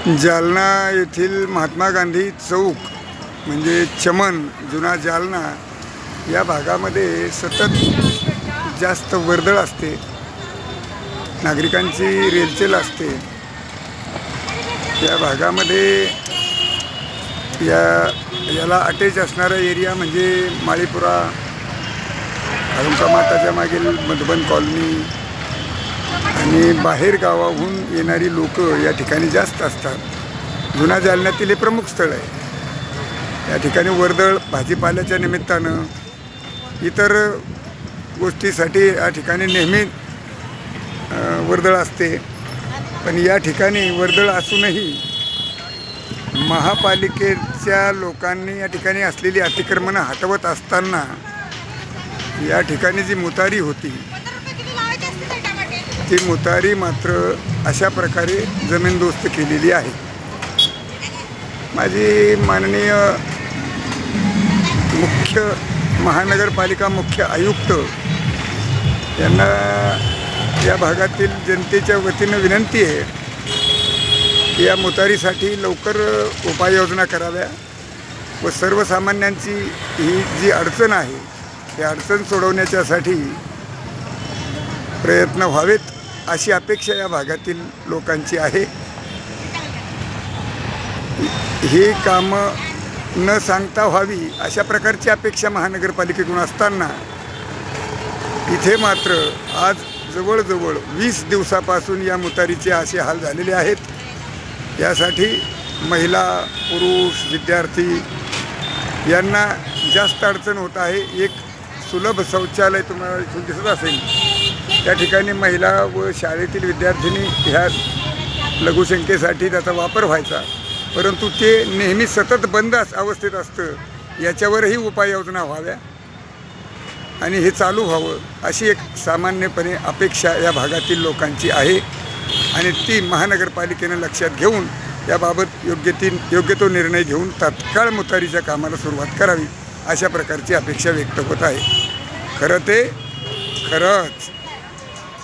जालना येथील महात्मा गांधी चौक म्हणजे चमन जुना जालना या भागामध्ये सतत जास्त वर्दळ असते, नागरिकांची रेलचेल असते। या भागामध्ये याला अटॅच असणारा एरिया म्हणजे माळीपुरा, माताच्या मागील मधुबन कॉलनी आणि बाहेर गावाहून येणारी लोक या ठिकाणी जास्त असतात। जुना जालन्यातील हे प्रमुख स्थळ आहे। या ठिकाणी वर्दळ भाजीपाल्याच्या निमित्तानं इतर गोष्टीसाठी या ठिकाणी नेहमी वर्दळ असते। पण या ठिकाणी वर्दळ असूनही महापालिकेच्या लोकांनी या ठिकाणी असलेली अतिक्रमणं हटवत असताना या ठिकाणी जी मुतारी होती ती मुतारी मात्र अशा प्रकारे जमीनदोस्त केलेली आहे। माझी माननीय महानगरपालिका मुख्य आयुक्त यांना या भागातील जनतेच्या वतीनं विनंती आहे की या मुतारीसाठी लवकर उपाययोजना कराव्या व सर्वसामान्यांची ही जी अडचण आहे ती अडचण सोडवण्याच्यासाठी प्रयत्न व्हावेत अशी अपेक्षा या भागातील लोकांची आहे। ही कामं न सांगता व्हावी अशा प्रकारची अपेक्षा महानगरपालिकेकडून असताना इथे मात्र आज जवळजवळ 20 दिवसापासून या मुतारीचे असे हाल झालेले आहेत। यासाठी महिला, पुरुष, विद्यार्थी यांना जास्त अडचण होत आहे। एक सुलभ शौचालय तुम्हाला इथून दिसत असेल, त्या ठिकाणी महिला व शाळेतील विद्यार्थिनी ह्या लघुशंकेसाठी त्याचा वापर व्हायचा, परंतु ते नेहमी सतत बंद अवस्थेत असतं। याच्यावरही उपाययोजना व्हाव्या आणि हे चालू व्हावं अशी एक सामान्यपणे अपेक्षा या भागातील लोकांची आहे आणि ती महानगरपालिकेनं लक्षात घेऊन याबाबत योग्य तो निर्णय घेऊन तात्काळ मुतारीच्या कामाला सुरुवात करावी अशा प्रकारची अपेक्षा व्यक्त होत आहे। खरंच